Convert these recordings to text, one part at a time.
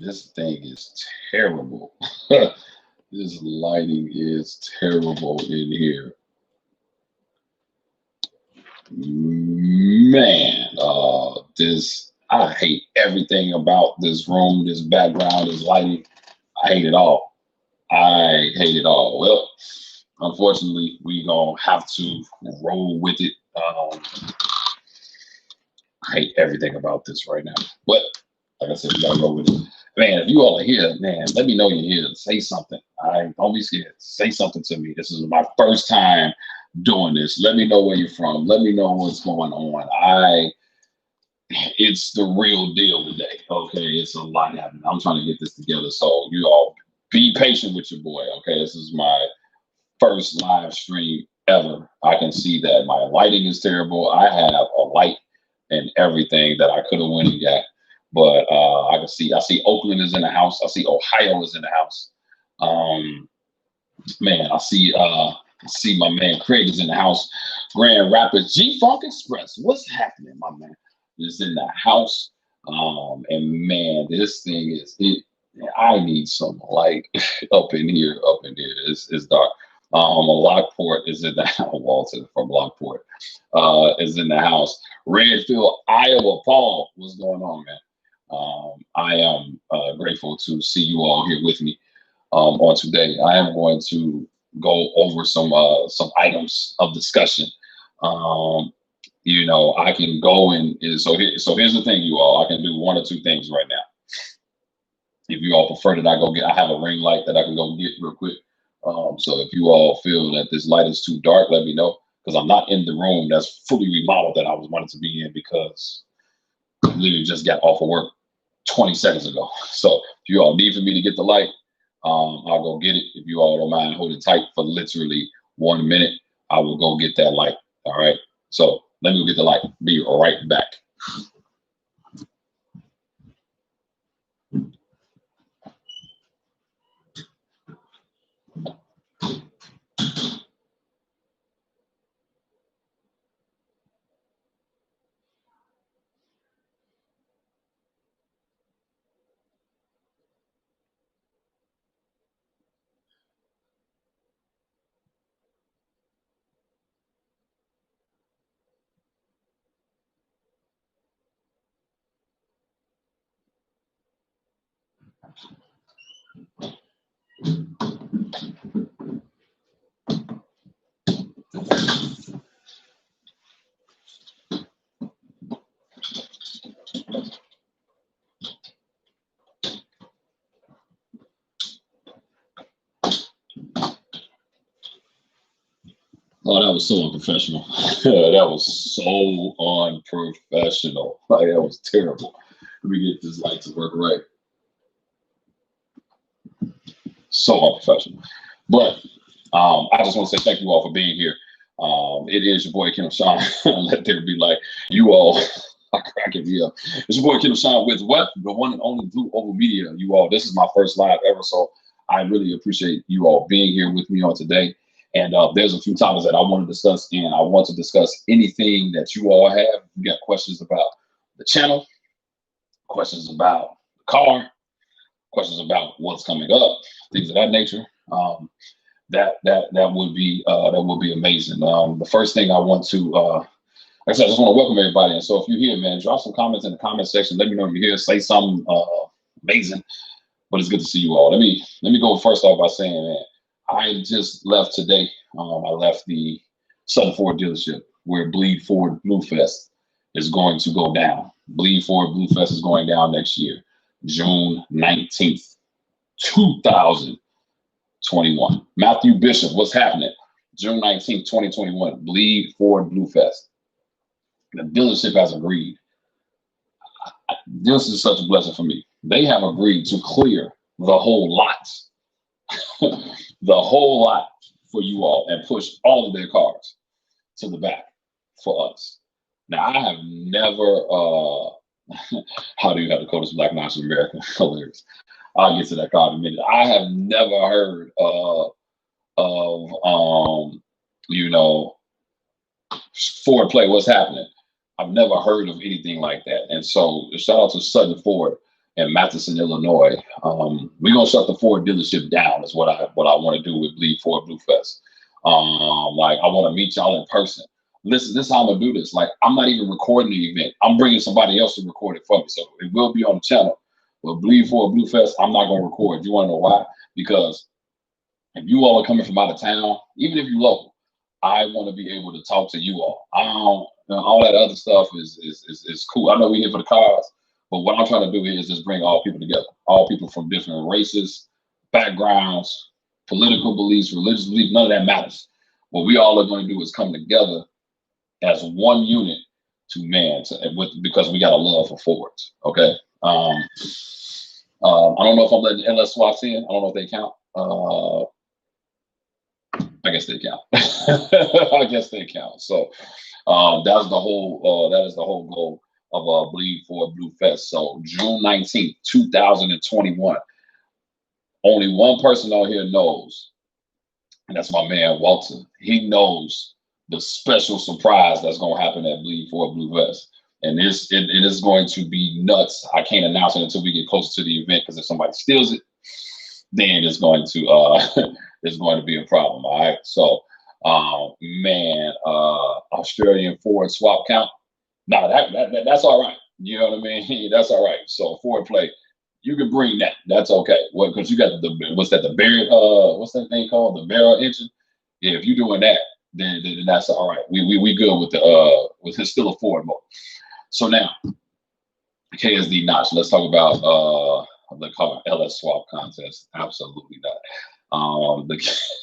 This thing is terrible. This lighting is terrible in here. Man, this I hate everything about this room, this background, this lighting. I hate it all. I hate it all. Well, unfortunately, we gonna have to roll with it. I hate everything about this right now. But like I said, we gotta roll with it. Man, if you all are here, man, let me know you're here. Say something. I don't be scared. Say something to me. This is my first time doing this. Let me know where you're from. Let me know what's going on. It's the real deal today. Okay, it's a lot happening. I'm trying to get this together. So you all be patient with your boy. Okay, this is my first live stream ever. I can see that my lighting is terrible. I have a light and everything that I could have went and got. But I see Oakland is in the house. I see Ohio is in the house. Um, man, I see my man Craig is in the house. Grand Rapids G Funk Express. What's happening, my man? Is in the house. And man, this thing is it. I need some light up in here, up in here. It's dark. Lockport is in the house. Walter from Lockport is in the house. Redfield, Iowa. Paul, what's going on, man? I am grateful to see you all here with me on today. I am going to go over some items of discussion. Um, I can go so here's the thing, you all. I can do one or two things right now. If you all prefer that I have a ring light that I can go get real quick. So if you all feel that this light is too dark, let me know because I'm not in the room that's fully remodeled that I was wanted to be in because I literally just got off of work 20 seconds ago. So if you all need for me to get the light, I'll go get it. If you all don't mind holding tight for literally 1 minute, I will go get that light. All right. So let me go get the light. Be right back. Oh, that was so unprofessional. That was so unprofessional. Like, that was terrible. Let me get this light to work right. So unprofessional. But I just want to say thank you all for being here. It is your boy Kim Sean. Let there be like you all are cracking me up. It's your boy Kim Sean with what? The one and only Blue Oval Media. You all, this is my first live ever, so I really appreciate you all being here with me on today. And there's a few topics that I want to discuss, and I want to discuss anything that you all have. You got questions about the channel, questions about the car, questions about what's coming up, things of that nature. That would be amazing. The first thing I want to, like I said, I just want to welcome everybody. And so if you're here, man, drop some comments in the comment section. Let me know you're here. Say something amazing. But it's good to see you all. Let me go first off by saying, man, I just left today. I left the Southern Ford dealership where Bleed Ford Blue Fest is going to go down. Bleed Ford Blue Fest is going down next year, June 19th, 2021. Matthew Bishop, what's happening? June 19th, 2021, Bleed Ford Blue Fest. The dealership has agreed. This is such a blessing for me. They have agreed to clear the whole lot, the whole lot for you all and push all of their cars to the back for us. Now, I have never, how do you have the coldest black knives in America? Hilarious. I'll get to that car in a minute. I have never heard of Ford Play. What's happening? I've never heard of anything like that. And so shout out to Sutton Ford. in Matheson, Illinois. We're gonna shut the Ford dealership down. Is what I want to do with Bleed Ford Blue Fest. Like I want to meet y'all in person. Listen, this is how I'm gonna do this. Like I'm not even recording the event. I'm bringing somebody else to record it for me, so it will be on the channel. But Bleed Ford Blue Fest, I'm not gonna record. You want to know why? Because if you all are coming from out of town, even if you're local, I want to be able to talk to you all. I don't, all that other stuff is cool. I know we're here for the cars, but what I'm trying to do here is just bring all people together, all people from different races, backgrounds, political beliefs, religious beliefs. None of that matters. What we all are going to do is come together as one unit because we got a love for Fords. Okay. I don't know if I'm letting LS swaps in. I don't know if they count. I guess they count. I guess they count. So that's the whole. That is the whole goal of Bleed Ford Blue Fest. So June 19th, 2021. Only one person out here knows, and that's my man Walter. He knows the special surprise that's going to happen at Bleed Ford Blue Fest. And it is going to be nuts. I can't announce it until we get closer to the event, because if somebody steals it, then it's going to it's going to be a problem. All right. So man, Australian Ford swap count. No, that's all right. You know what I mean? That's all right. So Ford play, you can bring that. That's okay. Well, because you got the Barrett, what's that thing called? The barrel engine. Yeah, if you're doing that, then that's all right. We good with with his still a Ford mode. So now, KSD notch. Let's talk about the car LS swap contest. Absolutely not.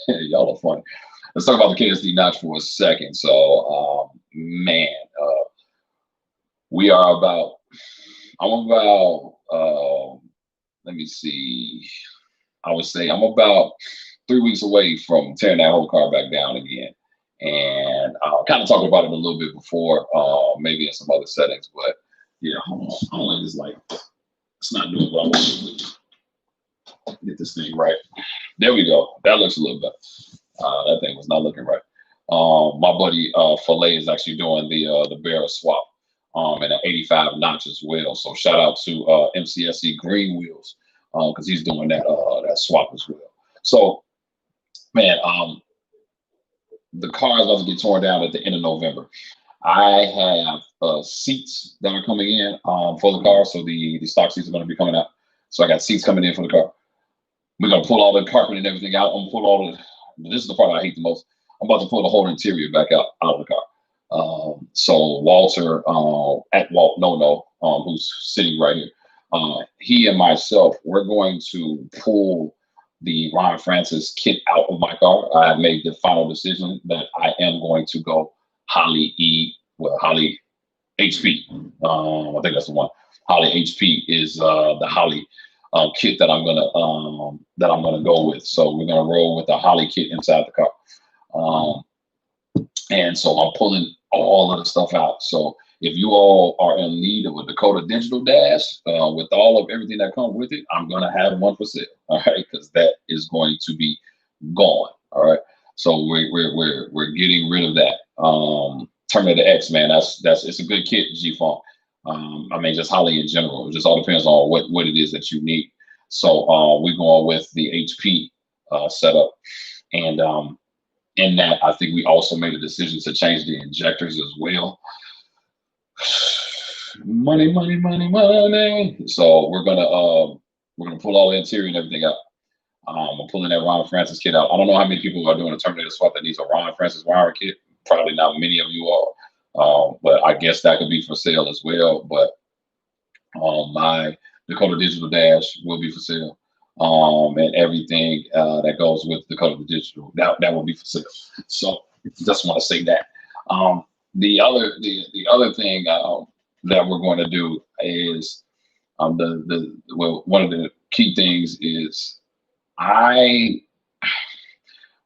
Y'all are funny. Let's talk about the KSD notch for a second. So, man, we are about. I'm about. Let me see. I would say I'm about 3 weeks away from tearing that whole car back down again. And I kind of talked about it a little bit before, maybe in some other settings, but yeah, I don't like this light. It's not doing what I want to do. Get this thing right. There we go. That looks a little better. That thing was not looking right. My buddy Filet is actually doing the barrel swap and an 85 notch as well. So shout out to MCSE Green Wheels because he's doing that swap as well. So man, the car is about to get torn down at the end of November. I have seats that are coming in for the car. So the stock seats are going to be coming out. So I got seats coming in for the car. We're going to pull all the carpet and everything out. I'm going to pull all the, this is the part I hate the most. I'm about to pull the whole interior back out of the car. So Walter at Walt No, who's sitting right here, he and myself, we're going to pull the Ron Francis kit out of my car. I have made the final decision that I am going to go Holly HP. I think that's the one. Holly HP is the Holly kit that I'm gonna go with. So we're gonna roll with the Holly kit inside the car. And so I'm pulling all of the stuff out. So if you all are in need of a Dakota Digital Dash with all of everything that comes with it, I'm gonna have one for sale. All right, because that is going to be gone. All right. So we're getting rid of that. Terminator X, man, that's it's a good kit, G-Funk. I mean, just Holly in general. It just all depends on what it is that you need. So we're going with the HP setup. And in that, I think we also made a decision to change the injectors as well. Money. So we're gonna pull all the interior and everything out. I'm pulling that Ron Francis kit out. I don't know how many people are doing a Terminator swap that needs a Ron Francis wiring kit. Probably not many of you are, but I guess that could be for sale as well. But my Dakota Digital Dash will be for sale, and everything that goes with Dakota Digital that will be for sale. So just want to say that. The other thing that we're going to do is one of the key things is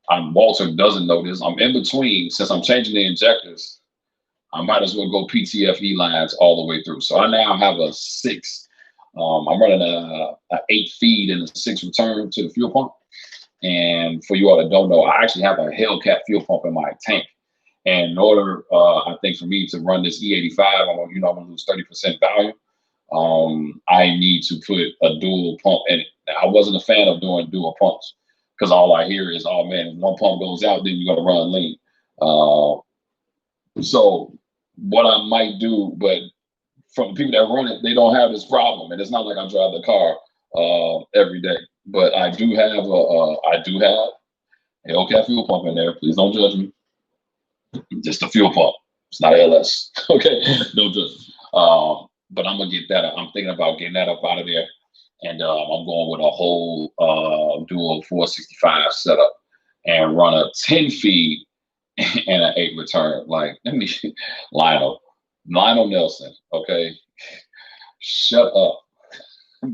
Walter doesn't know this. I'm in between, since I'm changing the injectors, I might as well go PTFE lines all the way through. So I now have a 6. I'm running a 8 feed and a 6 return to the fuel pump. And for you all that don't know, I actually have a Hellcat fuel pump in my tank. And in order, I think for me to run this E85, I'm gonna lose 30% value. I need to put a dual pump in it. Now, I wasn't a fan of doing dual pumps because all I hear is, "Oh man, if one pump goes out, then you're gonna run lean." Uh, so what I might do, but from the people that run it, they don't have this problem, and it's not like I drive the car every day. But I do have a Hellcat fuel pump in there. Please don't judge me. Just a fuel pump. It's not ALS. Okay, don't judge me. But I'm gonna get that. I'm thinking about getting that up out of there, and I'm going with a whole dual 465 setup and run a 10 feed and an 8 return. Like, let me, Lionel Nelson. Okay, shut up.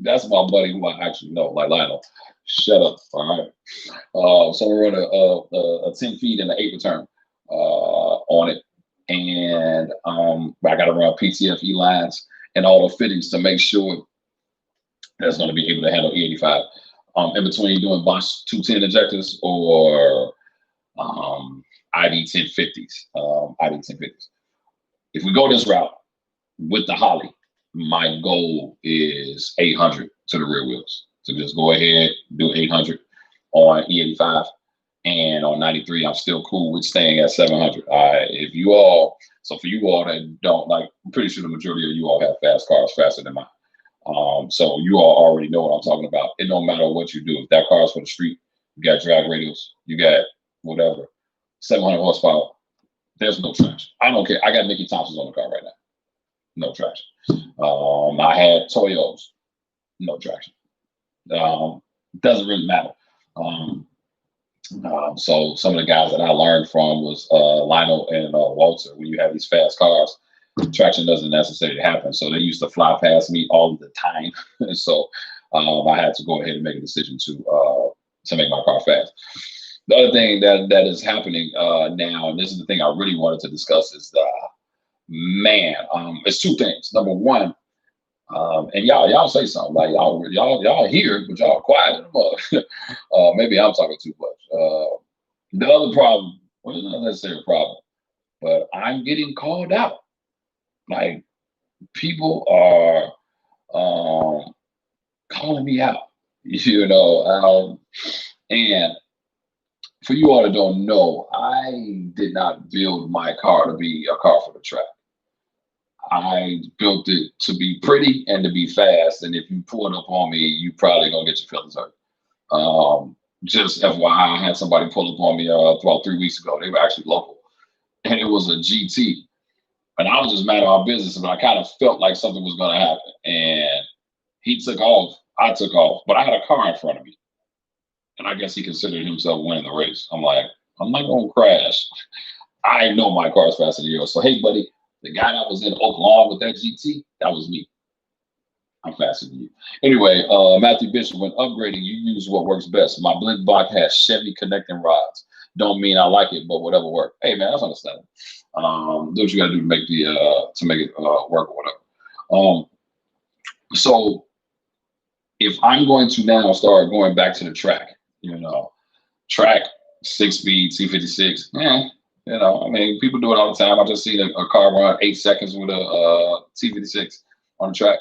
That's my buddy who I actually know. Like, Lionel, shut up. All right. So we're running a 10 feet and an 8 return on it, and I got to run PTFE lines and all the fittings to make sure that's going to be able to handle E85. In between doing Bosch 210 injectors or ID 1050s, ID 1050s. If we go this route with the Holly, my goal is 800 to the rear wheels. So just go ahead, do 800 on E85, and on 93, I'm still cool with staying at 700. If you all, so for you all that don't, like, I'm pretty sure the majority of you all have fast cars, faster than mine. So you all already know what I'm talking about. It don't matter what you do. If that car is for the street, you got drag radials, you got whatever, 700 horsepower, there's no traction. I don't care. I got Mickey Thompson's on the car right now. No traction. I had Toyos, no traction. Doesn't really matter. So some of the guys that I learned from was Lionel and Walter. When you have these fast cars, traction doesn't necessarily happen. So they used to fly past me all the time. So I had to go ahead and make a decision to make my car fast. The other thing that is happening now, and this is the thing I really wanted to discuss, is it's two things. Number one, and y'all say something, like y'all here, but y'all quiet. Maybe I'm talking too much. The other problem, well, it's not necessarily a problem, but I'm getting called out. Like, people are calling me out, and for you all that don't know, I did not build my car to be a car for the track. I built it to be pretty and to be fast. And if you pull it up on me, you probably gonna get your feelings hurt. Just FYI, I had somebody pull up on me about 3 weeks ago. They were actually local, and it was a GT. And I was just mad at our business, but I kind of felt like something was gonna happen. And he took off, I took off, but I had a car in front of me. And I guess he considered himself winning the race. I'm like, I'm not gonna crash. I know my car is faster than yours. So hey, buddy, the guy that was in Oak Lawn with that GT, that was me. I'm faster than you. Anyway, Matthew Bishop, when upgrading, you use what works best. My blink block has Chevy connecting rods. Don't mean I like it, but whatever works. Hey man, that's understandable. Do what you gotta do to make it work or whatever. So if I'm going to now start going back to the track, track 6-speed T56, I mean, people do it all the time. I just seen a car run 8 seconds with a T56 on the track.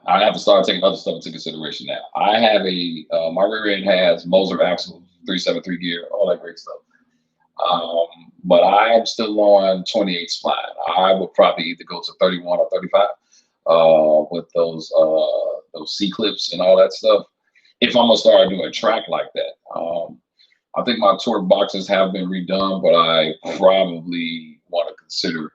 I have to start taking other stuff into consideration now. I have my rear end has Moser axle, 373 gear, all that great stuff. But I'm still on 28 spline. I would probably either go to 31 or 35 with those C clips and all that stuff, if I'm gonna start doing track like that. I think my torque boxes have been redone, but I probably want to consider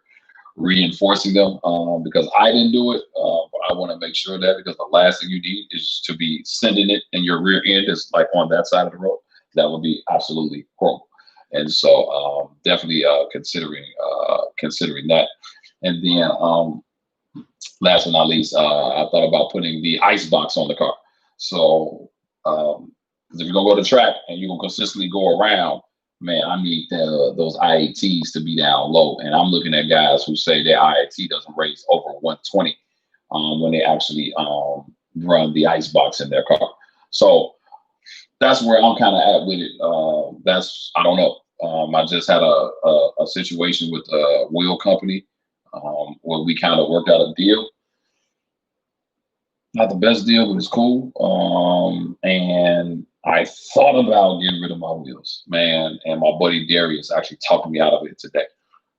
reinforcing them because I didn't do it. But I want to make sure that, because the last thing you need is to be sending it and your rear end is like on that side of the road. That would be absolutely horrible. And so definitely considering that. And then last but not least, I thought about putting the ice box on the car. So because if you're gonna go to track and you're gonna consistently go around, man, I need those IATs to be down low. And I'm looking at guys who say their IAT doesn't raise over 120 when they actually run the ice box in their car. So that's where I'm kind of at with it. I don't know. I just had a situation with a wheel company. where we kind of worked out a deal. Not the best deal, but it's cool. And I thought about getting rid of my wheels, man. And my buddy Darius actually talked me out of it today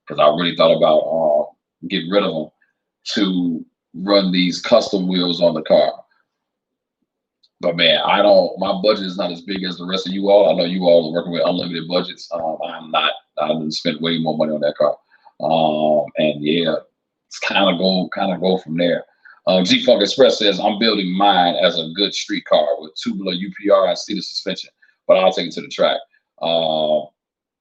because I really thought about getting rid of them to run these custom wheels on the car. But man, I don't. My budget is not as big as the rest of you all. I know you all are working with unlimited budgets. I'm not. I didn't spend way more money on that car. And yeah, it's kind of go from there. G Funk Express says I'm building mine as a good street car with tubular UPR and seated suspension, but I'll take it to the track.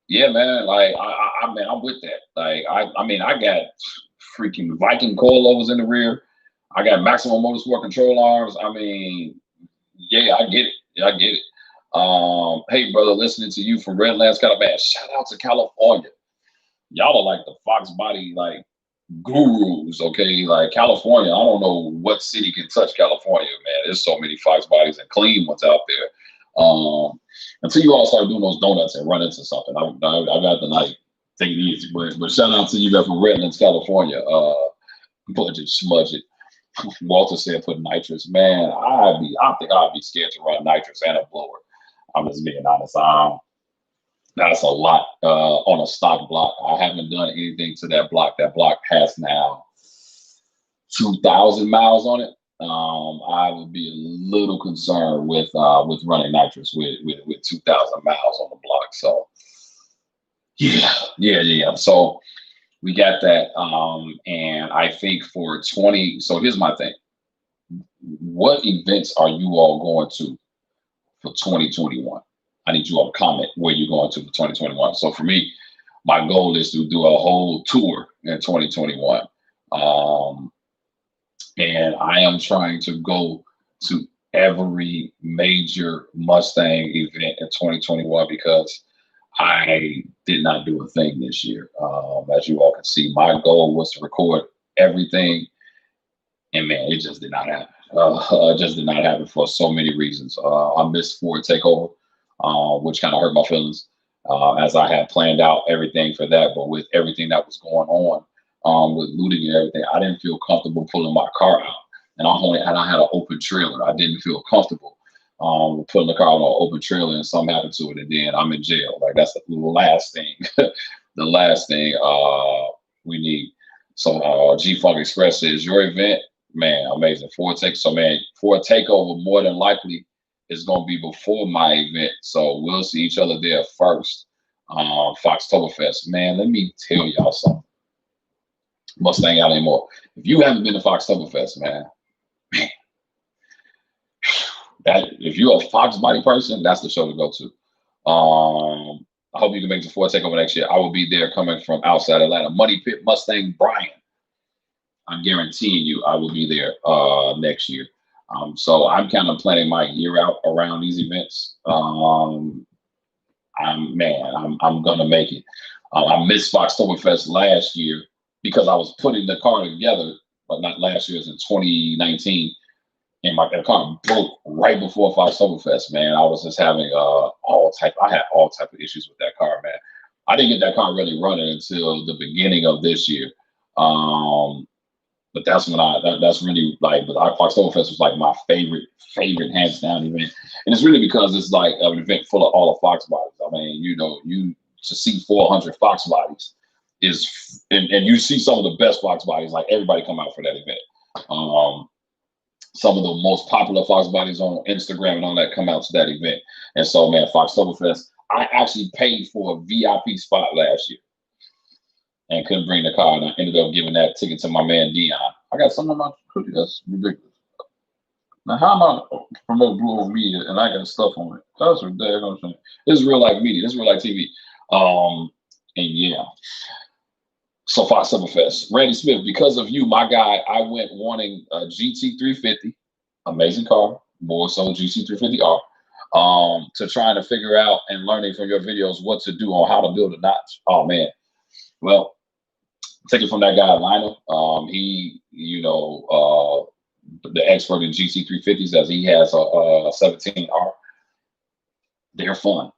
Yeah, man. Like I mean, I'm with that. Like I mean, I got freaking Viking coilovers in the rear. I got maximum motorsport control arms. I mean, yeah, I get it. Yeah, I get it. Hey, brother, listening to you from Redlands, kind of bad. Shout out to California. Y'all are like the Fox body like gurus, okay? Like California, I don't know what city can touch California, man. There's so many Fox bodies and clean ones out there. Until you all start doing those donuts and run into something, I got to like take it easy. But shout out to you guys from Redlands, California. Budget smudge it. Walter said put nitrous. Man, I think I'd be scared to run nitrous and a blower. I'm just being honest. That's a lot on a stock block. I haven't done anything to that block. That block has now 2,000 miles on it. I would be a little concerned with running nitrous with 2,000 miles on the block. So yeah. So we got that. And I think for 20. So here's my thing. What events are you all going to for 2021? I need you all to comment where you're going to for 2021. So for me, my goal is to do a whole tour in 2021. And I am trying to go to every major Mustang event in 2021 because I did not do a thing this year. As you all can see, my goal was to record everything. And man, it just did not happen. It just did not happen for so many reasons. I missed Ford Takeover, which kind of hurt my feelings as I had planned out everything for that. But with everything that was going on with looting and everything, I didn't feel comfortable pulling my car out. And I had an open trailer. I didn't feel comfortable putting the car on an open trailer and something happened to it. And then I'm in jail. Like that's the last thing, the last thing we need. So G Funk Express says your event, man, amazing. Ford Takeover more than likely is going to be before my event. So we'll see each other there first. Foxtoberfest, man, let me tell y'all something. Mustang out anymore. If you haven't been to Foxtoberfest, man, that if you're a Fox body person, that's the show to go to. I hope you can make the Ford Takeover next year. I will be there coming from outside Atlanta. Money Pit Mustang Brian. I'm guaranteeing you I will be there next year. So I'm kind of planning my year out around these events. I'm gonna make it. I missed Foxtoberfest last year because I was putting the car together, but not last year, it was in 2019. And the car broke right before Foxtoberfest, man. I was just having I had all type of issues with that car, man. I didn't get that car really running until the beginning of this year. But that's when that's really like, but Foxtoberfest was like my favorite hands down event. And it's really because it's like an event full of all the Fox bodies. I mean, you know, to see 400 Fox bodies is, and you see some of the best Fox bodies, like everybody come out for that event. Some of the most popular Fox bodies on Instagram and all that come out to that event. And so, man, Foxtoberfest, I actually paid for a VIP spot last year and couldn't bring the car, and I ended up giving that ticket to my man Dion. I got some of my hoodie. That's ridiculous. Now, how am I promote Blue Over Media and I got stuff on it? That's ridiculous. This is real life media. This is real life TV. And yeah. So Foxtoberfest. Randy Smith, because of you, my guy, I went wanting a GT350, amazing car, more so GT350R, to trying to figure out and learning from your videos what to do on how to build a notch. Oh man. Well, take it from that guy, Lionel. He, the expert in GT350s, as he has a 17R. They're fun.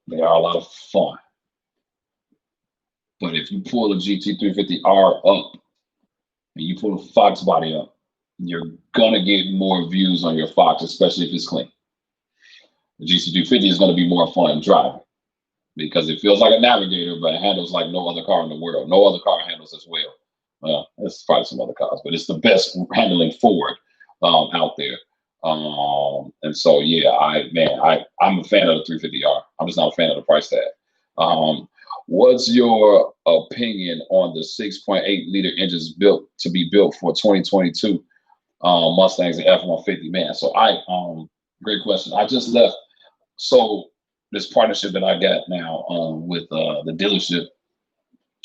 They are a lot of fun. But if you pull a GT350R up and you put a Fox body up, you're gonna get more views on your Fox, especially if it's clean. The GC350 is gonna be more fun driving because it feels like a Navigator, but it handles like no other car in the world. No other car handles as well. Well, there's probably some other cars, but it's the best handling Ford out there. And so yeah, I'm a fan of the 350R. I'm just not a fan of the price tag. What's your opinion on the 6.8 liter engines built to be built for 2022 Mustangs and F-150? Man, so great question. I just left. So this partnership that I got now with the dealership,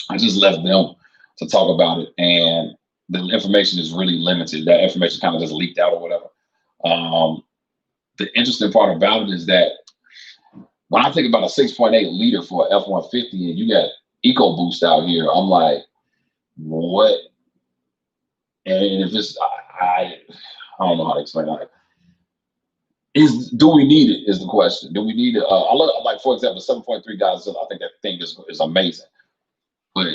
I just left them to talk about it, and the information is really limited. That information kind of just leaked out or whatever. The interesting part about it is that when I think about a 6.8 liter for F-150 and you got EcoBoost out here, I'm like, what? And if it's, I don't know how to explain that. Do we need it? Is the question. Do we need it? I look like, for example, 7.3 guys. I think that thing is amazing. But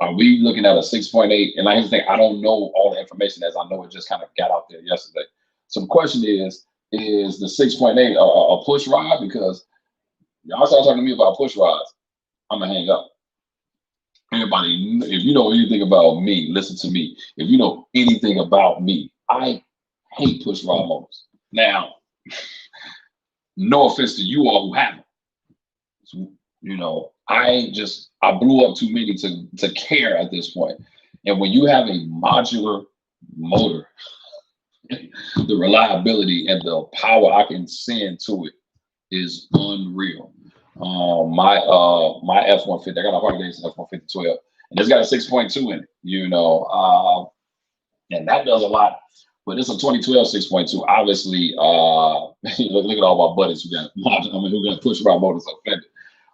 are we looking at a 6.8? And here's the thing: I don't know all the information as I know it just kind of got out there yesterday. So the question is the 6.8 a push rod? Because y'all start talking to me about push rods, I'm gonna hang up. Everybody, if you know anything about me, listen to me. If you know anything about me, I hate push rod motors. Now, no offense to you all who have them. So, you know, I blew up too many to care at this point. And when you have a modular motor, the reliability and the power I can send to it is unreal. My F-150, I got a Harley Davidson F-150 12, and it's got a 6.2 in it, you know, and that does a lot. But it's a 2012 6.2. Obviously, look at all my buddies who got push rod motors offended.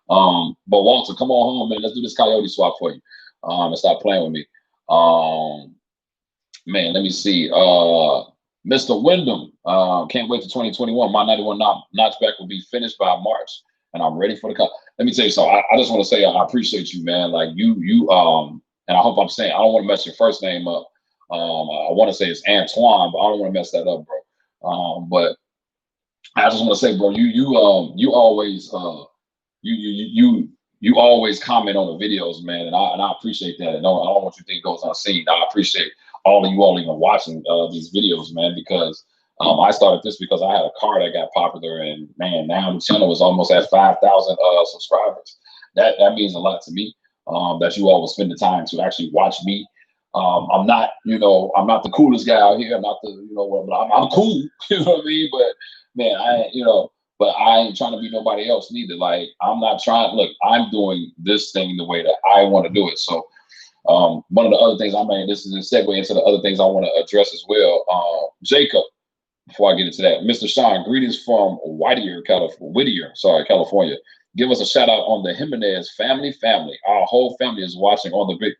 But Walter, come on home, man. Let's do this coyote swap for you. And stop playing with me. Man, let me see. Mr. Wyndham, can't wait for 2021. My 91 notchback will be finished by March, and I'm ready for the car. Let me tell you something. I just want to say I appreciate you, man. Like you, and I hope I'm saying, I don't want to mess your first name up. I want to say it's Antoine, but I don't want to mess that up, bro. But I just want to say, bro, you always you always comment on the videos, man, and I appreciate that. And I don't want you to think it goes unseen. I appreciate all of you all even watching these videos, man, because I started this because I had a car that got popular, and man, now the channel is almost at 5,000 subscribers. That means a lot to me. That you all will spend the time to actually watch me. I'm not the coolest guy out here. I'm not but I'm cool. You know what I mean? But man, but I ain't trying to be nobody else neither. Like, I'm not trying. Look, I'm doing this thing the way that I want to do it. So one of the other things this is a segue into the other things I want to address as well. Jacob, before I get into that, Mr. Sean, greetings from Whittier, California. Give us a shout out on the Jimenez family. Our whole family is watching on the big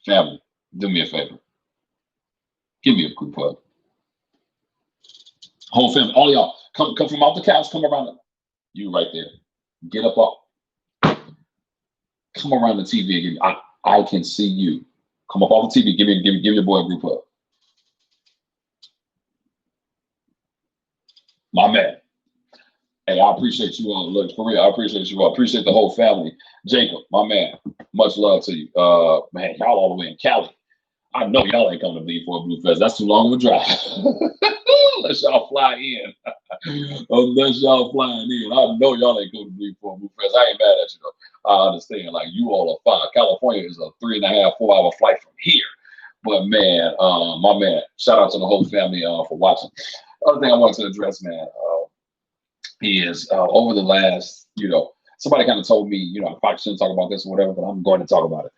family. Do me a favor. Give me a group hug. Whole family, all y'all, come from off the couch, come around. You right there. Get up off. Come around the TV again. I can see you. Come up off the TV. Give your boy a group hug. My man. Hey, I appreciate you all. Look, for real, I appreciate you all. I appreciate the whole family. Jacob, my man, much love to you. Man, y'all all the way in Cali. I know y'all ain't coming to Bleed for a Blue Fest. That's too long of a drive. Unless y'all fly in. Unless y'all flying in. I know y'all ain't going to Bleed for a Blue Fest. I ain't mad at you though. I understand. Like, you all are fine. California is a 3.5, 4-hour flight from here. But man, my man, shout out to the whole family for watching. Other thing I wanted to address, man, is over the last, somebody kind of told me, I probably shouldn't talk about this or whatever, but I'm going to talk about it.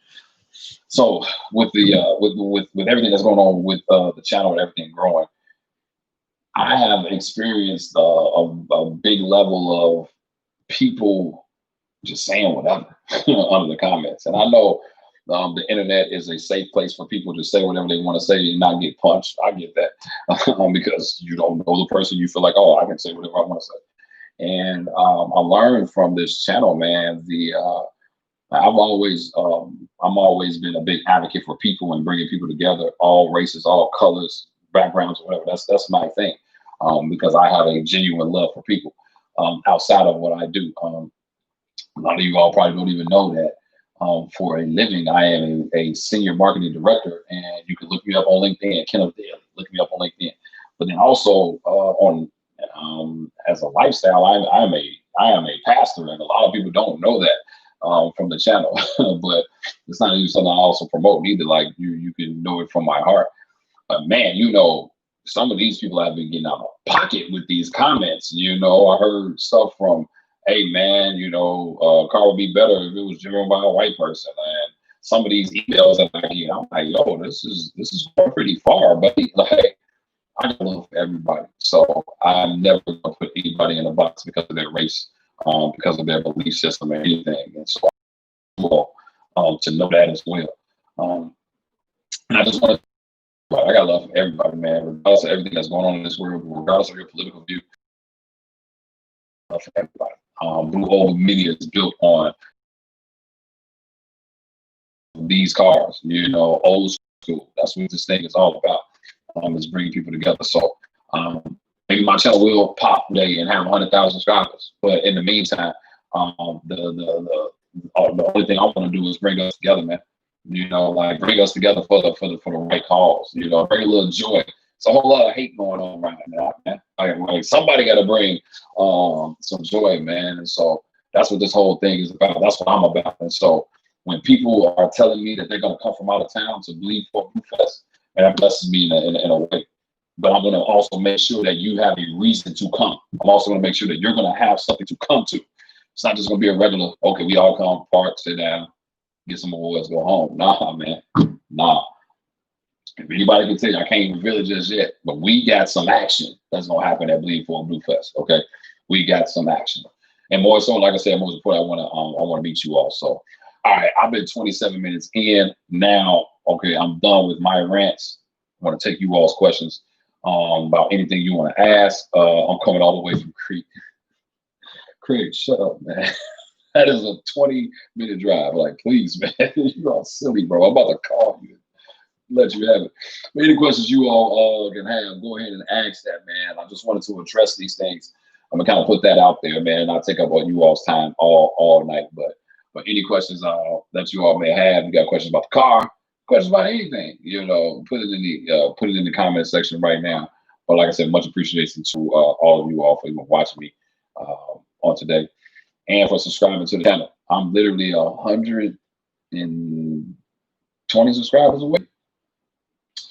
So with the with everything that's going on with the channel and everything growing, I have experienced a big level of people just saying whatever under the comments, and I know the internet is a safe place for people to say whatever they want to say and not get punched. I get that because you don't know the person. You feel like, oh, I can say whatever I want to say. And I learned from this channel, man, I'm always been a big advocate for people and bringing people together, all races, all colors, backgrounds, whatever. That's my thing, because I have a genuine love for people. Outside of what I do, a lot of you all probably don't even know that. For a living, I am a senior marketing director, and you can look me up on LinkedIn, Kenneth Daly. Look me up on LinkedIn. But then also on as a lifestyle, I am a pastor, and a lot of people don't know that from the channel. But it's not even something I also promote either. Like you can know it from my heart. But man, some of these people have been getting out of pocket with these comments. I heard stuff from, hey man, car would be better if it was driven by a white person. And some of these emails that I get, I'm like, yo, this is going pretty far, but like, I got love for everybody. So I'm never gonna put anybody in a box because of their race, because of their belief system or anything. And so I want you all to know that as well. And I just want to, I got love for everybody, man, regardless of everything that's going on in this world, regardless of your political view. Love for everybody. Blue Hole Media is built on these cars, old school. That's what this thing is all about. Is bringing people together. So maybe my channel will pop today and have 100,000 subscribers. But in the meantime, the only thing I want to do is bring us together, man. Like bring us together for the right cause. Bring a little joy. It's a whole lot of hate going on right now, man. Like somebody got to bring some joy, man. And so that's what this whole thing is about. That's what I'm about. And so when people are telling me that they're gonna come from out of town to bleed for Blue Fest, and that blesses me in a way. But I'm going to also make sure that you have a reason to come. I'm also going to make sure that you're going to have something to come to. It's not just going to be a regular, okay, we all come, park, sit down, get some awards, go home. Nah, man. Nah. If anybody can tell you, I can't reveal it just yet, but we got some action that's going to happen at Bleed for Blue Fest, okay? We got some action. And more so, like I said, most important, I want to meet you all. So, all right, I've been 27 minutes in now. Okay, I'm done with my rants. I want to take you all's questions about anything you want to ask. I'm coming all the way from Creek. Craig, shut up, man. That is a 20-minute drive. Like, please, man, you all silly, bro. I'm about to call you, let you have it. But any questions you all can have, go ahead and ask that, man. I just wanted to address these things. I'm gonna kind of put that out there, man. Not take up all you all's time all night, but any questions that you all may have, you got questions about the car, questions about anything, put it in the comment section right now. But like I said, much appreciation to all of you all for even watching me on today and for subscribing to the channel. I'm literally 120 subscribers away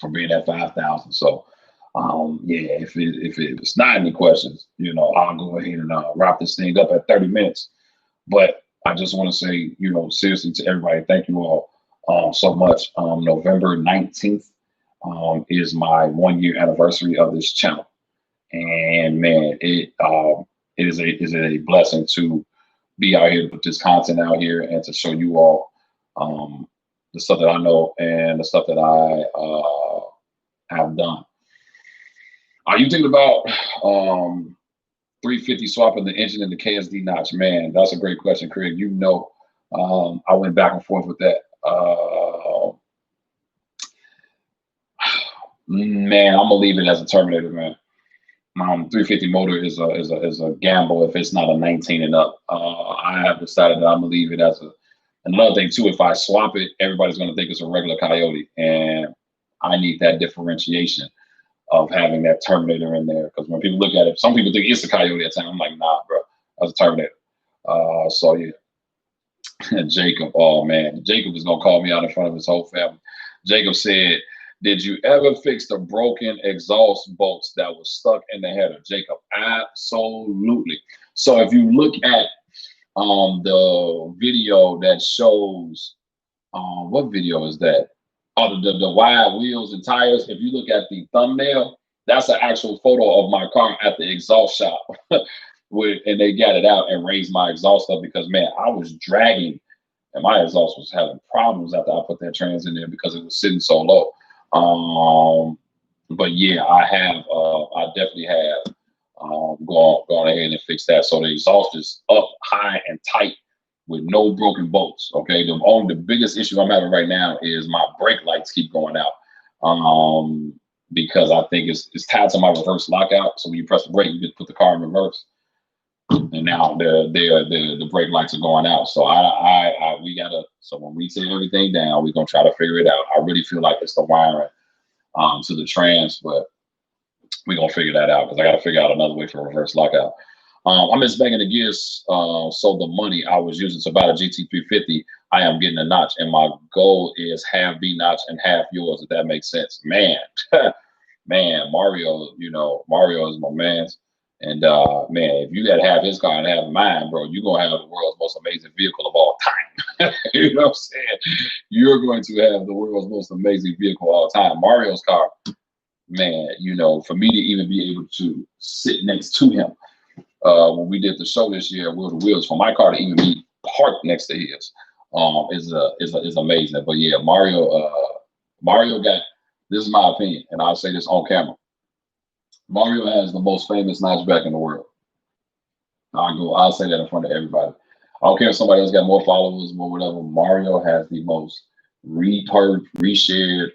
from being at 5,000. So yeah, if it's not any questions, I'll go ahead and wrap this thing up at 30 minutes. But I just want to say, seriously to everybody, thank you all so much. November 19th is my 1-year anniversary of this channel. And man, it is a blessing to be out here to put this content out here and to show you all the stuff that I know and the stuff that I have done. Are you thinking about 350 swapping the engine in the KSD notch? Man, that's a great question, Craig. I went back and forth with that. Man, I'm gonna leave it as a Terminator, man. 350 motor is a gamble if it's not a 19 and up. I have decided that I'm gonna leave it as another thing too. If I swap it, everybody's gonna think it's a regular Coyote, and I need that differentiation of having that Terminator in there, because when people look at it, some people think it's a Coyote at time. I'm like, nah, bro, that's a Terminator. So yeah. Jacob, oh man, Jacob is gonna call me out in front of his whole family. Jacob said, did you ever fix the broken exhaust bolts that was stuck in the header? Jacob, absolutely. So if you look at the video that shows, what video is that? Oh, the wide wheels and tires. If you look at the thumbnail, that's an actual photo of my car at the exhaust shop. And they got it out and raised my exhaust up because, man, I was dragging and my exhaust was having problems after I put that trans in there because it was sitting so low. But yeah, I definitely have gone ahead and fixed that. So the exhaust is up high and tight with no broken bolts. Okay, the biggest issue I'm having right now is my brake lights keep going out. Because I think it's tied to my reverse lockout. So when you press the brake, you just put the car in reverse, and now the brake lights are going out. So we gotta. So when we tear everything down, we're gonna try to figure it out. I really feel like it's the wiring to the trans, but we're gonna figure that out because I gotta figure out another way for reverse lockout. I'm just banging the gears, so the money I was using to buy the GT350, I am getting a notch, and my goal is half B notch and half yours, if that makes sense. Man, man, Mario, Mario is my man. And man, if you got to have his car and have mine, bro, you're gonna have the world's most amazing vehicle of all time. You know what I'm saying? You're going to have the world's most amazing vehicle of all time. Mario's car, man, for me to even be able to sit next to him. When we did the show this year, Wheel to Wheels, for my car to even be parked next to his, is amazing. But yeah, Mario got, this is my opinion, and I'll say this on camera. Mario has the most famous notchback in the world. I'll say that in front of everybody. I don't care if somebody else got more followers or whatever. Mario has the most reheard, reshared,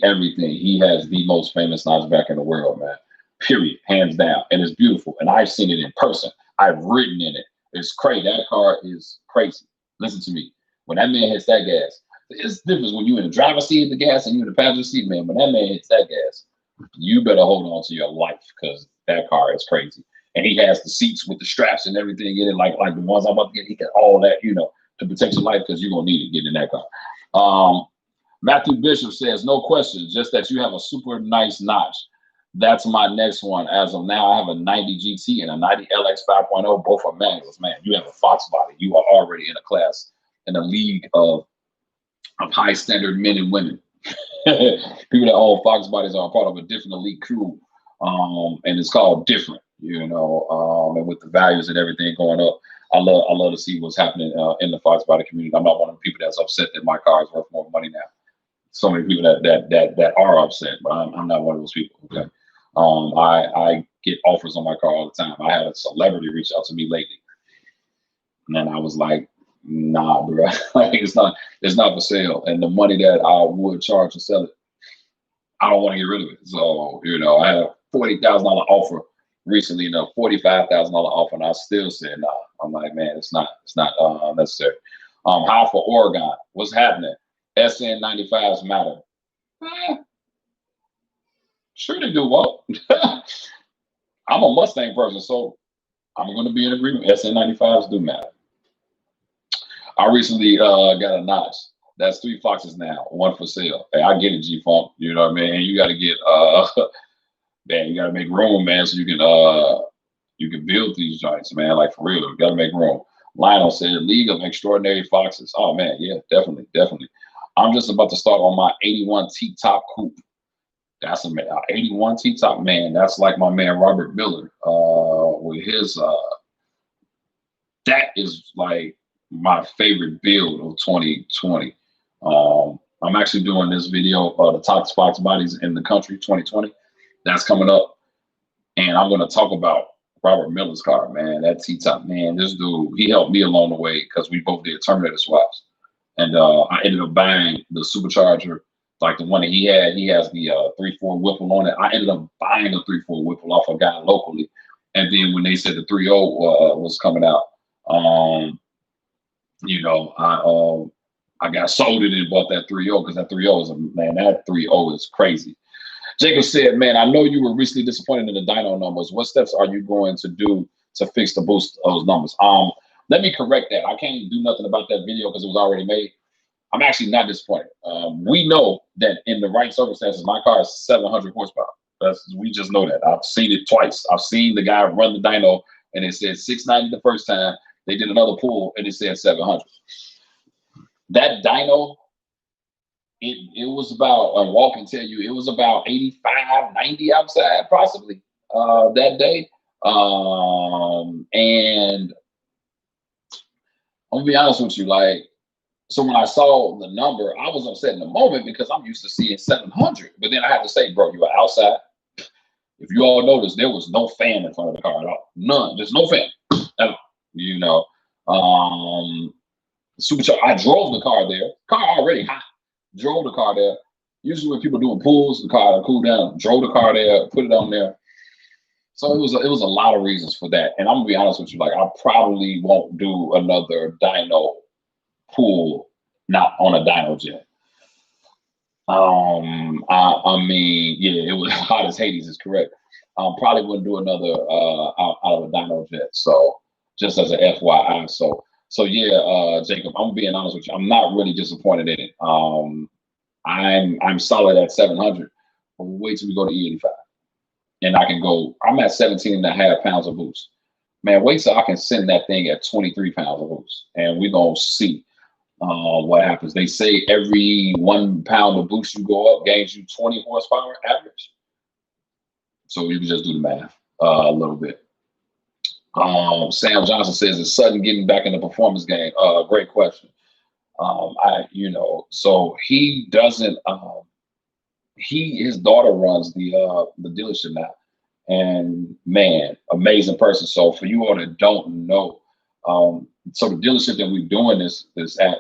everything. He has the most famous notchback in the world, man. Period, hands down, and it's beautiful. And I've seen it in person. I've ridden in it. It's crazy. That car is crazy. Listen to me. When that man hits that gas, it's different when you're in the driver's seat of the gas and you're in the passenger seat, man. When that man hits that gas, you better hold on to your life because that car is crazy. And he has the seats with the straps and everything in it, like the ones I'm about to get. He got all that, to protect your life because you're gonna need it getting in that car. Matthew Bishop says, no question, just that you have a super nice notch. That's my next one. As of now, I have a 90 GT and a 90 LX 5.0. Both are manuals. Man, you have a Fox body. You are already in a class, in a league of high standard men and women. People that own Fox bodies are a part of a different elite crew. And it's called different, and with the values and everything going up. I love to see what's happening in the Fox body community. I'm not one of the people that's upset that my car is worth more money now. So many people that are upset, but I'm not one of those people. Okay. I get offers on my car all the time. I had a celebrity reach out to me lately, and then I was like, nah, bro, like it's not for sale. And the money that I would charge to sell it, I don't want to get rid of it. So, I had a $40,000 offer recently, $45,000 offer, and I still said nah. I'm like, man, it's not necessary. How for Oregon? What's happening? SN95s matter. Sure they do. Well, I'm a Mustang person, so I'm going to be in agreement. SN95s do matter. I recently got a notch. That's 3 Foxes now, 1 for sale. Hey, I get it, G-Funk. You know what I mean? You got to get, man, you got to make room, man, so you can build these joints, man, like for real. You got to make room. Lionel said, League of Extraordinary Foxes. Oh, man, yeah, definitely. I'm just about to start on my 81 T-Top coupe. That's an 81 T-Top, man. That's like my man Robert Miller with his, that is like my favorite build of 2020. I'm actually doing this video, the top Fox bodies in the country 2020. That's coming up. And I'm going to talk about Robert Miller's car, man. That T-Top, man. This dude, he helped me along the way because we both did Terminator swaps. And I ended up buying the supercharger, like the one that he had. He has the 3.4 Whipple on it. I ended up buying the 3.4 Whipple off a guy locally. And then when they said the 3.0 was coming out, I got sold it and bought that 3.0 because that 3.0 that 3.0 is crazy. Jacob said, man, I know you were recently disappointed in the dyno numbers. What steps are you going to do to fix the boost those numbers? Let me correct that. I can't do nothing about that video because it was already made. I'm actually not disappointed. We know that in the right circumstances, my car is 700 horsepower. We just know that. I've seen it twice. I've seen the guy run the dyno and it said 690 the first time. They did another pull and it said 700. That dyno, it was about, a walk and tell you, it was about 85, 90 outside possibly that day. And I'm gonna be honest with you, like, so when I saw the number, I was upset in the moment because I'm used to seeing 700. But then I have to say, bro, you were outside. If you all noticed, there was no fan in front of the car at all. None. There's no fan at all. Supercharger. I drove the car there. Car already hot. Drove the car there. Usually when people doing pools, the car cool down. Drove the car there, put it on there. So it was a lot of reasons for that. And I'm gonna be honest with you, like I probably won't do another dyno pool, not on a dyno jet. I mean, yeah, it was hot as Hades is correct. Probably wouldn't do another out of a dyno jet. So just as an FYI. So yeah, Jacob, I'm being honest with you. I'm not really disappointed in it. I'm solid at 700. But wait till we go to E85. And I can go, I'm at 17 and a half pounds of boost. Man, wait till I can send that thing at 23 pounds of boost. And we're going to see what happens. They say every 1 pound of boost you go up gains you 20 horsepower average. So you can just do the math a little bit. Sam Johnson says, is Sutton getting back in the performance game? Great question. So he doesn't, his daughter runs the dealership now, and man, amazing person. So for you all that don't know, so the dealership that we're doing this at,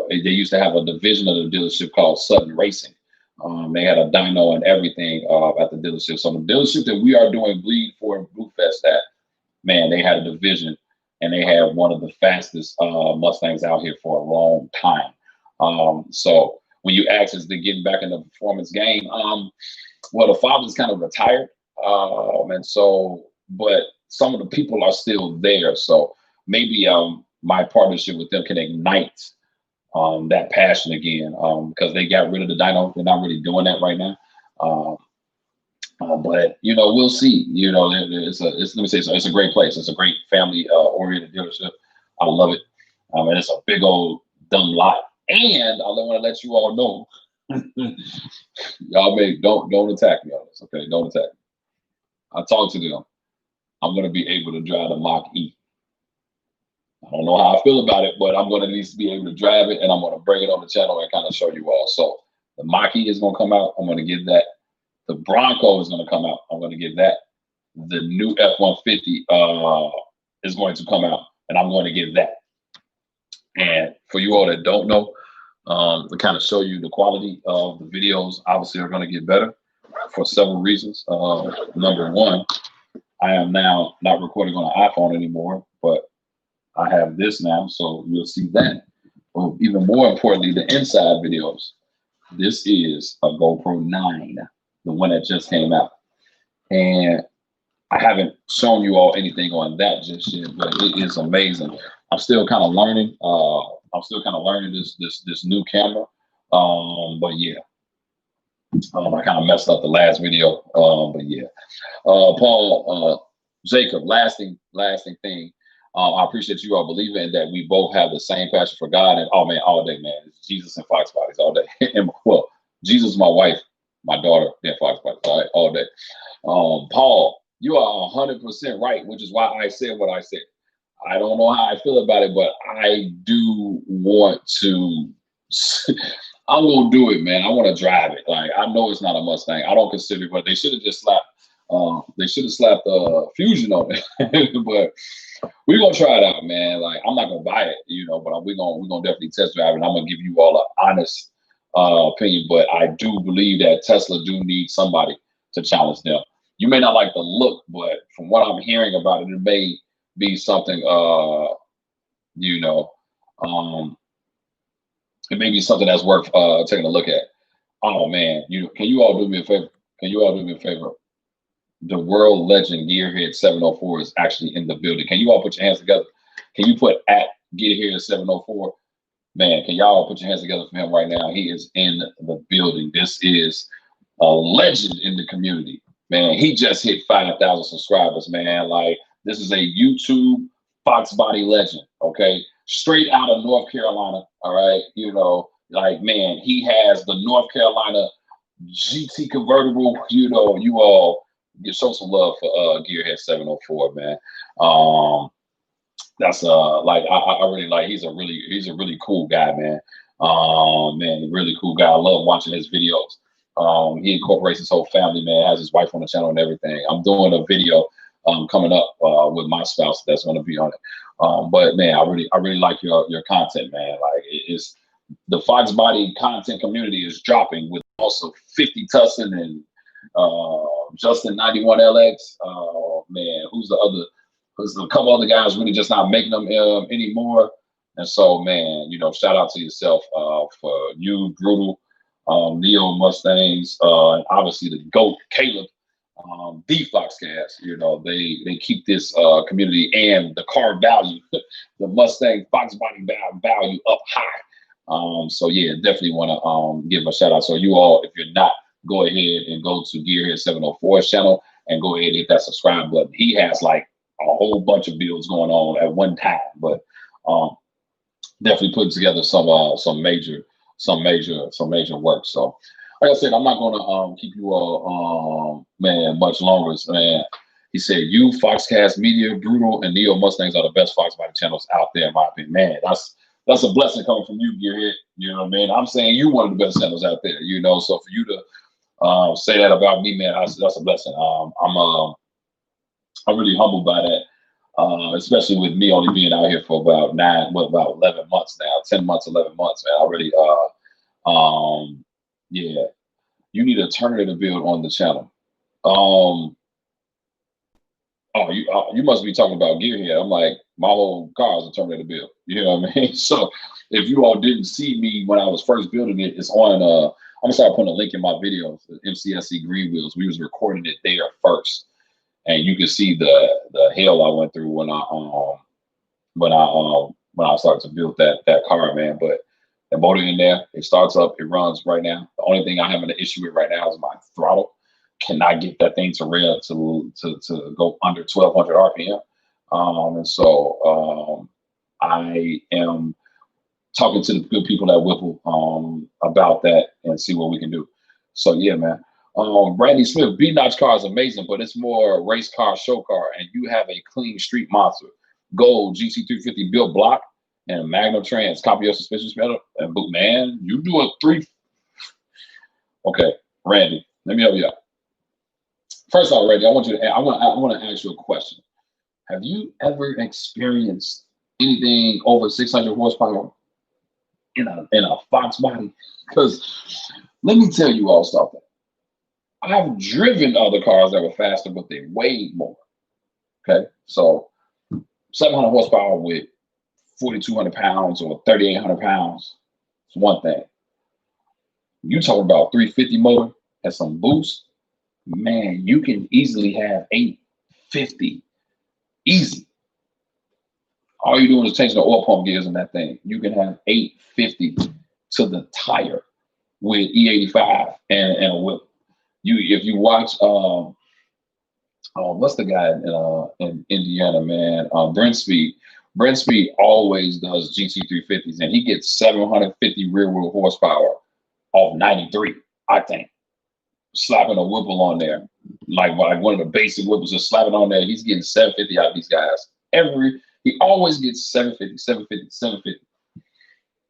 they used to have a division of the dealership called Sutton Racing. They had a dyno and everything at the dealership. So the dealership that we are doing Bleed for and Blue Fest at, man, they had a division, and they had one of the fastest Mustangs out here for a long time. So when you ask us to get back in the performance game, well, the father's kind of retired, and so, but some of the people are still there. So maybe my partnership with them can ignite that passion again, because they got rid of the dyno. They're not really doing that right now. But we'll see. Let me say, it's a great place. It's a great family oriented dealership. I love it. And it's a big old dumb lot. And I want to let you all know, y'all don't attack me on this, okay? Don't attack me. I talked to them. I'm going to be able to drive the Mach E. I don't know how I feel about it, but I'm going to at least be able to drive it, and I'm going to bring it on the channel and kind of show you all. So the Mach E is going to come out. I'm going to get that. The Bronco is going to come out. I'm going to get that. The new F-150 is going to come out, and I'm going to get that. And for you all that don't know, to kind of show you the quality of the videos, obviously are going to get better for several reasons. Number one, I am now not recording on an iPhone anymore, but I have this now, so you'll see that. But even more importantly, the inside videos. This is a GoPro 9, the one that just came out. And I haven't shown you all anything on that just yet, but it is amazing. I'm still kind of learning. This new camera. But yeah, I kind of messed up the last video. But yeah, Paul, Jacob, lasting thing. I appreciate you all believing that we both have the same passion for God. And oh man, all day, man, it's Jesus and Fox Bodies all day. And well, Jesus, my wife, my daughter, then Fox Bodies, all day. Paul, you are 100% right, which is why I said what I said. I don't know how I feel about it, but I do want to. I'm gonna do it, man. I want to drive it. Like, I know it's not a Mustang. I don't consider it, but they should have just slapped. They should have slapped Fusion on it. But we're gonna try it out, man. Like, I'm not gonna buy it, but we're gonna definitely test drive it. I'm gonna give you all an honest opinion, but I do believe that Tesla do need somebody to challenge them. You may not like the look, but from what I'm hearing about it, it may be something, it may be something that's worth taking a look at. Oh man, can you all do me a favor? The world legend Gearhead 704 is actually in the building. Can you all put your hands together? Can you put at Gearhead 704? Man, can y'all put your hands together for him right now? He is in the building. This is a legend in the community. Man, he just hit 5,000 subscribers, man. Like, this is a YouTube Fox Body legend, okay? Straight out of North Carolina, all right? Like, man, he has the North Carolina GT convertible. You all show some love for Gearhead 704, man. That's like, I really like. He's a really cool guy, man. Man, really cool guy. I love watching his videos. He incorporates his whole family, man. Has his wife on the channel and everything. I'm doing a video coming up with my spouse that's going to be on it. But man, I really like your content, man. Like it's the Fox Body content community is dropping with also 50 Tussin and Justin 91LX. Man, who's the other? There's a couple other guys really just not making them anymore. And so, man, you know, shout out to yourself for you, Brutal, Neo Mustangs, and obviously the GOAT, Caleb, the Foxcast. You know, they keep this community and the car value, the Mustang Fox Body value up high. So yeah, definitely want to give a shout out. So you all, if you're not, go ahead and go to Gearhead 704's channel and go ahead and hit that subscribe button. He has like a whole bunch of builds going on at one time, but definitely putting together some major work. So like I said, I'm not gonna keep you all man much longer, man. He said you, Foxcast Media, Brutal, and Neo Mustangs are the best Fox Body channels out there, in my opinion. Man, that's a blessing coming from you, Gearhead. You know what I mean? I'm saying you one of the best channels out there, you know. So for you to say that about me, man, that's a blessing. I'm really humbled by that, especially with me only being out here for about 11 months now, 10 months, 11 months, man. I really, yeah, you need a Terminator build on the channel. Oh, you must be talking about Gearhead. I'm like, my whole car is a Terminator build. You know what I mean? So if you all didn't see me when I was first building it, it's on, I'm gonna start putting a link in my video, the MCSC Green Wheels. We was recording it there first. And you can see the hell I went through when I started to build that car, man. But the motor in there, it starts up, it runs right now. The only thing I have an issue with right now is my throttle. Cannot get that thing to rev to go under 1200 RPM. And so I am talking to the good people at Whipple about that and see what we can do. So yeah, man. Brandy Smith, B-Notch car is amazing, but it's more race car, show car, and you have a clean street monster. Gold GC350 built block and Magnum Trans, copy your suspension metal and boot. Man, you do a 3. Okay, Randy, let me help you out. First off, Randy, I want to ask you a question. Have you ever experienced anything over 600 horsepower in a Fox Body? Because let me tell you all something. I've driven other cars that were faster, but they weighed more. Okay, so 700 horsepower with 4,200 pounds or 3,800 pounds is one thing. You talking about 350 motor and some boost, man, you can easily have 850 easy. All you're doing is changing the oil pump gears in that thing. You can have 850 to the tire with E85 and a whip. If you watch what's the guy in Indiana, man, Brent Speed always does GT350s and he gets 750 rear wheel horsepower off 93, I think, slapping a Whipple on there, like one of the basic Whipples, just slapping on there. He's getting 750 out of these guys. He always gets 750.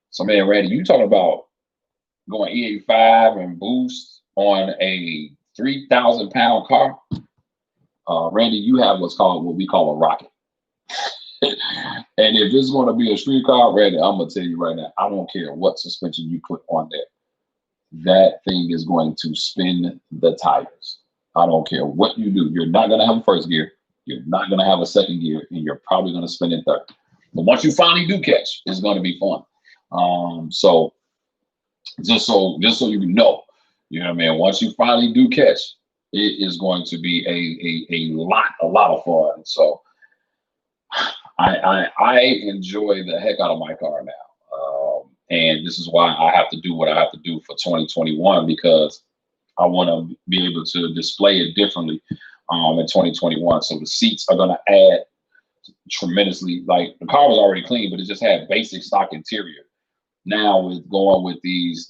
So man, Randy, you talking about going E85 and boost on a 3,000 pound car? Randy, you have what we call a rocket. And if it's going to be a street car, Randy, I'm gonna tell you right now, I don't care what suspension you put on there. That thing is going to spin the tires. I don't care what you do. You're not gonna have a first gear. You're not gonna have a second gear, and you're probably gonna spin in third. But once you finally do catch, it's gonna be fun. So just so you know, you know what I mean. Once you finally do catch, it is going to be a lot of fun. So I enjoy the heck out of my car now, and this is why I have to do what I have to do for 2021, because I want to be able to display it differently in 2021. So the seats are going to add tremendously. Like the car was already clean, but it just had basic stock interior. Now with going with these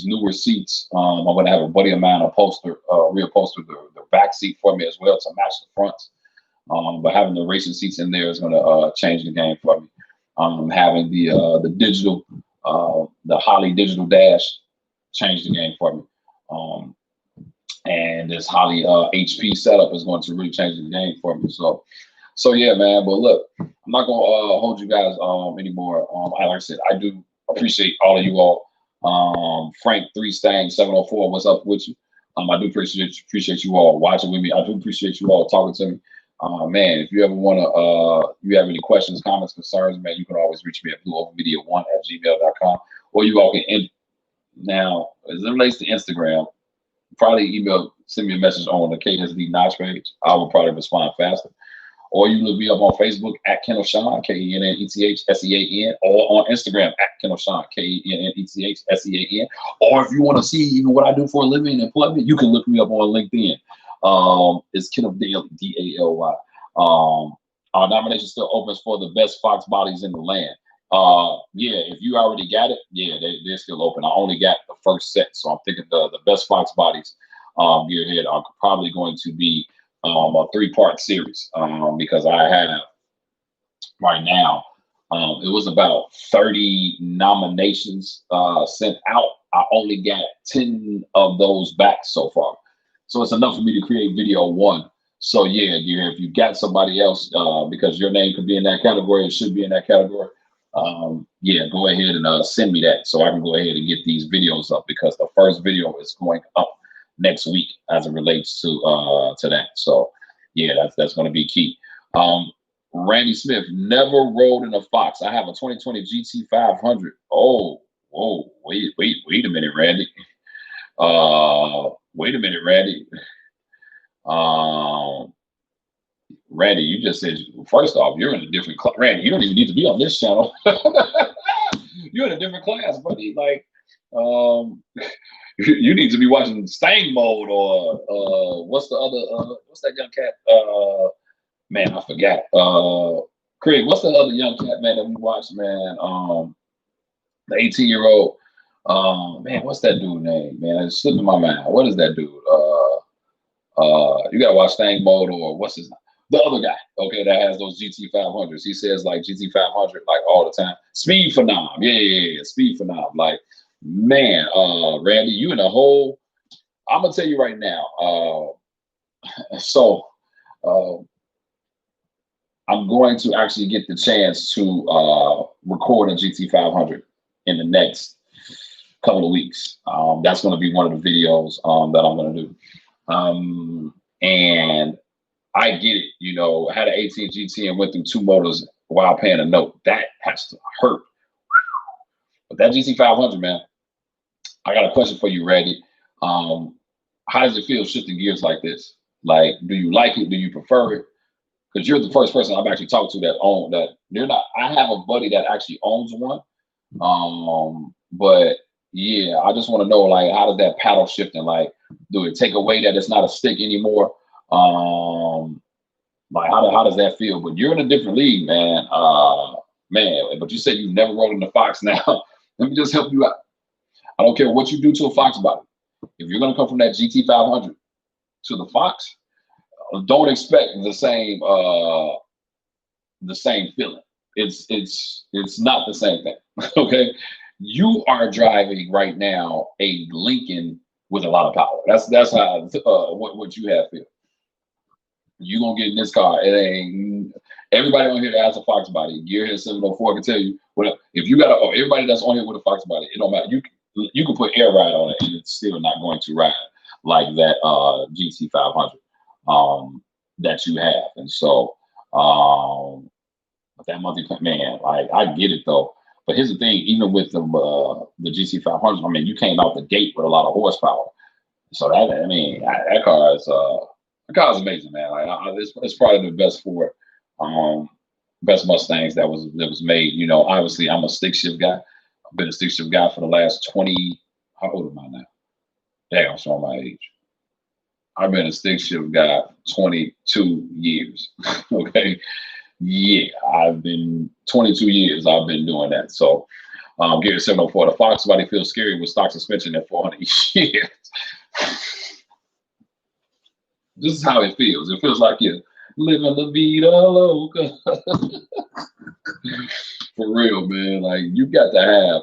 newer seats, I'm going to have a buddy of mine reupholster the back seat for me as well to match the fronts. But having the racing seats in there is going to change the game for me. Having the digital, the Holley digital dash changed the game for me. and this highly HP setup is going to really change the game for me. So yeah, man. But look, I'm not gonna hold you guys anymore. Like I said, I do appreciate all of you all. Frank 3Stang 704, what's up with you? I do appreciate you all watching with me. I do appreciate you all talking to me. Man, if you ever wanna you have any questions, comments, concerns, man, you can always reach me at blueovermedia1@gmail.com, or you all can now as it relates to Instagram, probably send me a message on the KSD Notch page. I will probably respond faster. Or you look me up on Facebook at Kenneth Sean, KENNETHSEAN, or on Instagram at Kenneth Sean, KENNETHSEAN. Or if you want to see even what I do for a living and employment, you can look me up on LinkedIn. It's Kenneth Daly, DALY. Our nomination still opens for the best fox bodies in the land. Yeah, if you already got it, yeah, they're still open. I only got the first set, so I'm thinking the best fox bodies year ahead are probably going to be a 3-part series because I have right now it was about 30 nominations sent out. I only got 10 of those back so far, so it's enough for me to create video 1. So yeah, if you got somebody else because your name could be in that category, it should be in that category. Yeah, go ahead and send me that so I can go ahead and get these videos up, because the first video is going up next week as it relates to that. So yeah, that's going to be key. Randy Smith, never rode in a Fox. I have a 2020 GT 500. Oh, whoa, wait a minute, Randy. Wait a minute, Randy. Randy, you just said, first off, you're in a different class. Randy, you don't even need to be on this channel. You're in a different class, buddy. Like, you need to be watching Stang Mode or what's the other? What's that young cat? Man, I forgot. Craig, what's the other young cat, man, that we watched, man? The 18-year-old. Man, what's that dude name, man? It's slipping my mind. What is that dude? You gotta watch Stang Mode, or what's his name? The other guy, okay, that has those GT 500s. He says like GT 500 like all the time. Speed Phenom, yeah, Speed Phenom. Like, man, Randy, you in a whole. I'm gonna tell you right now. I'm going to actually get the chance to record a GT 500 in the next couple of weeks. That's going to be one of the videos that I'm going to do. And I get it, you know, I had an 18 GT and went through 2 motors while paying a note. That has to hurt. But that GT 500, man, I got a question for you, Randy. How does it feel shifting gears like this? Like, do you like it? Do you prefer it? Because you're the first person I've actually talked to that own that. They're not. I have a buddy that actually owns one. But yeah, I just want to know, like, how does that paddle shifting? Like, do it take away that it's not a stick anymore? Like, how does that feel? But you're in a different league, man. Man, but you said you never rode in the Fox. Now, let me just help you out. I don't care what you do to a Fox body. If you're gonna come from that GT 500 to the Fox, don't expect the same feeling. It's not the same thing. Okay, you are driving right now a Lincoln with a lot of power. That's how what you have feel. You gonna get in this car. It ain't everybody on here that has a Fox body. Gearhead 704 can tell you what if you got everybody that's on here with a Fox body. It don't matter. You can put air ride on it and it's still not going to ride like that GT 500 that you have. And so that monthly man, like, I get it though. But here's the thing: even with the GT 500, I mean, you came out the gate with a lot of horsepower. So that car is amazing, man. Like, it's probably the best best Mustangs that was made. You know, obviously I'm a stick shift guy. I've been a stick shift guy for the last 20. How old am I now? Damn, I'm showing my age. I've been a stick shift guy 22 years. Okay. Yeah, I've been 22 years. I've been doing that. So, Gear 704, the Fox body feels scary with stock suspension at 400 years. This is how it feels. It feels like you're living la vida loca. For real, man. Like, you got to have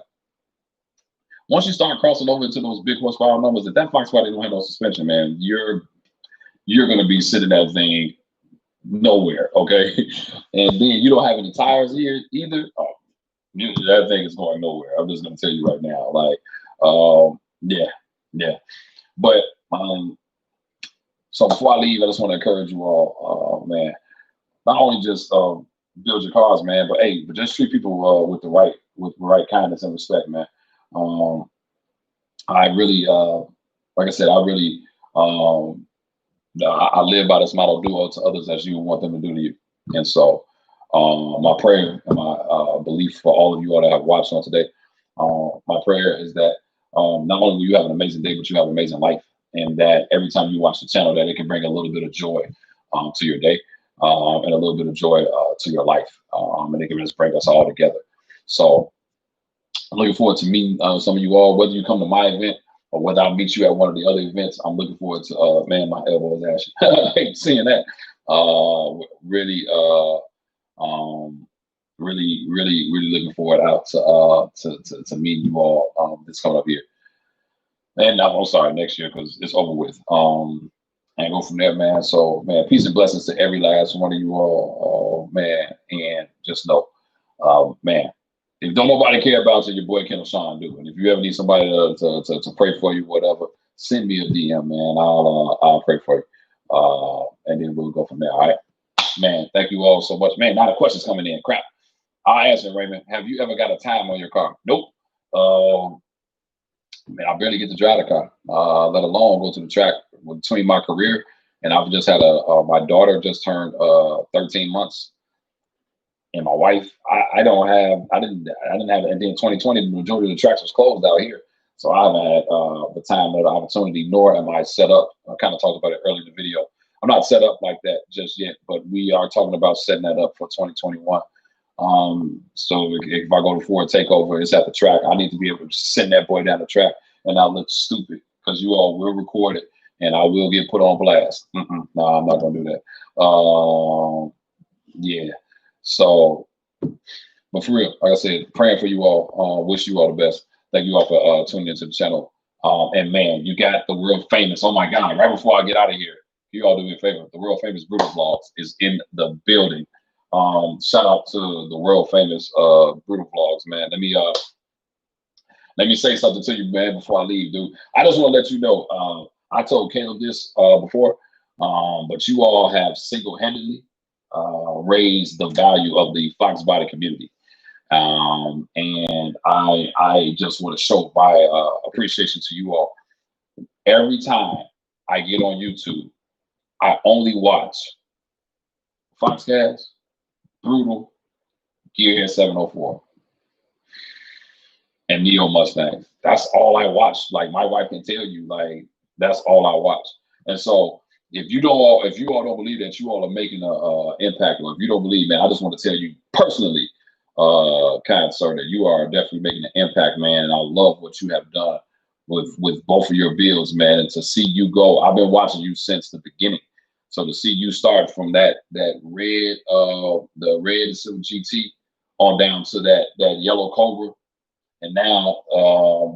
once you start crossing over into those big horsepower numbers, if that Fox body don't have no suspension, man, you're gonna be sitting that thing nowhere, okay? And then you don't have any tires here either. Oh, that thing is going nowhere. I'm just gonna tell you right now. Like, yeah, yeah. But so before I leave, I just want to encourage you all, man. Not only just build your cars, man, but hey, but just treat people with the right kindness and respect, man. I really, like I said, I really, I live by this motto: do unto others as you want them to do to you. And so, my prayer and my belief for all of you all that have watched on today, my prayer is that not only will you have an amazing day, but you have an amazing life, and that every time you watch the channel, that it can bring a little bit of joy to your day and a little bit of joy to your life, and it can just bring us all together. So I'm looking forward to meeting some of you all, whether you come to my event or whether I meet you at one of the other events. I'm looking forward to, man, my elbow is ashy. I hate seeing that. Really, really looking forward out to meeting you all this coming up here. And I'm sorry, next year, because it's over with. And go from there, man. So, man, peace and blessings to every last one of you all, man. And just know, man, if don't nobody care about you, your boy Kendall Sean do. And if you ever need somebody to pray for you, whatever, send me a DM, man. I'll pray for you. And then we'll go from there. All right, man. Thank you all so much, man. Now the questions coming in. Crap. I'll answer, Raymond. Have you ever got a time on your car? Nope. Man, I barely get to drive the car, let alone go to the track. Between my career and I've just had my daughter just turned 13 months, and my wife. I didn't have, and then 2020, the majority of the tracks was closed out here, so I haven't had the time or the opportunity, nor am I set up. I kind of talked about it earlier in the video. I'm not set up like that just yet, but we are talking about setting that up for 2021. So if I go to Ford Takeover, it's at the track. I need to be able to send that boy down the track and not look stupid, because you all will record it and I will get put on blast. No, I'm not gonna do that. Yeah. So, but for real, like I said, praying for you all. Wish you all the best. Thank you all for tuning into the channel. And man, you got the world famous. Oh my God! Right before I get out of here, you all do me a favor. The world famous Brutal Vlogs is in the building. Shout out to the world famous Brutal Vlogs, man. Let me say something to you, man, before I leave, dude. I just want to let you know, I told Caleb this before, but you all have single-handedly raised the value of the Fox body community. And I just want to show my appreciation to you all. Every time I get on YouTube, I only watch Foxcast, Brutal, Gearhead 704, and Neo Mustangs. That's all I watch. Like, my wife can tell you, like, that's all I watch. And so if you all don't believe that you all are making an impact, or if you don't believe, man, I just want to tell you personally, kind sir, that you are definitely making an impact, man. And I love what you have done with both of your builds, man. And to see you go, I've been watching you since the beginning. So to see you start from that red, the red Silver GT on down to that yellow Cobra, and now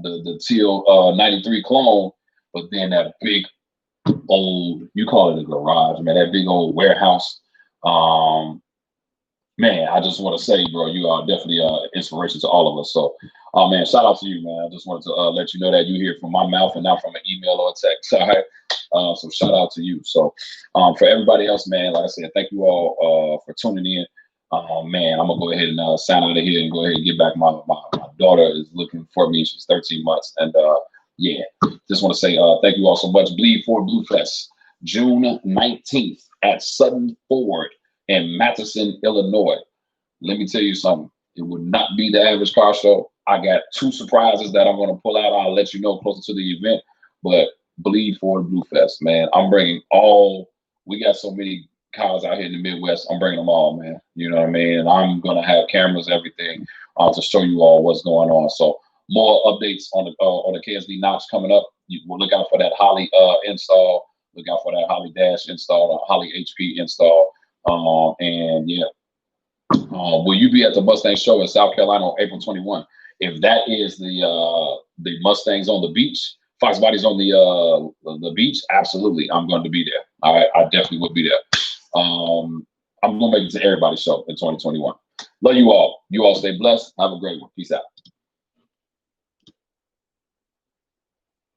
the teal 93 clone, but then that big old, you call it a garage, man, that big old warehouse. Man, I just want to say, bro, you are definitely an inspiration to all of us. So, man, shout out to you, man. I just wanted to let you know that you hear from my mouth and not from an email or a text. All right. So shout out to you. So for everybody else, man, like I said, thank you all for tuning in. Man, I'm gonna go ahead and sign out of here and go ahead and get back. My daughter is looking for me. She's 13 months, and yeah, just want to say thank you all so much. Bleed for Blue Fest, June 19th at Sutton Ford in Matteson, Illinois. Let me tell you something. It would not be the average car show. I got 2 surprises that I'm going to pull out. I'll let you know closer to the event. But Bleed for the Blue Fest, man. I'm bringing all. We got so many cars out here in the Midwest. I'm bringing them all, man. You know what I mean? And I'm going to have cameras, everything, to show you all what's going on. So more updates on the KSD Knox coming up. You will look out for that Holly install. Look out for that Holly Dash install, or Holly HP install. And yeah, will you be at the Mustang show in South Carolina on April 21? if that is the Mustangs on the beach, Fox Bodies on the beach, absolutely, I'm going to be there. I definitely would be there. I'm gonna make it to everybody's show in 2021. Love you all. You all stay blessed. Have a great one. Peace out.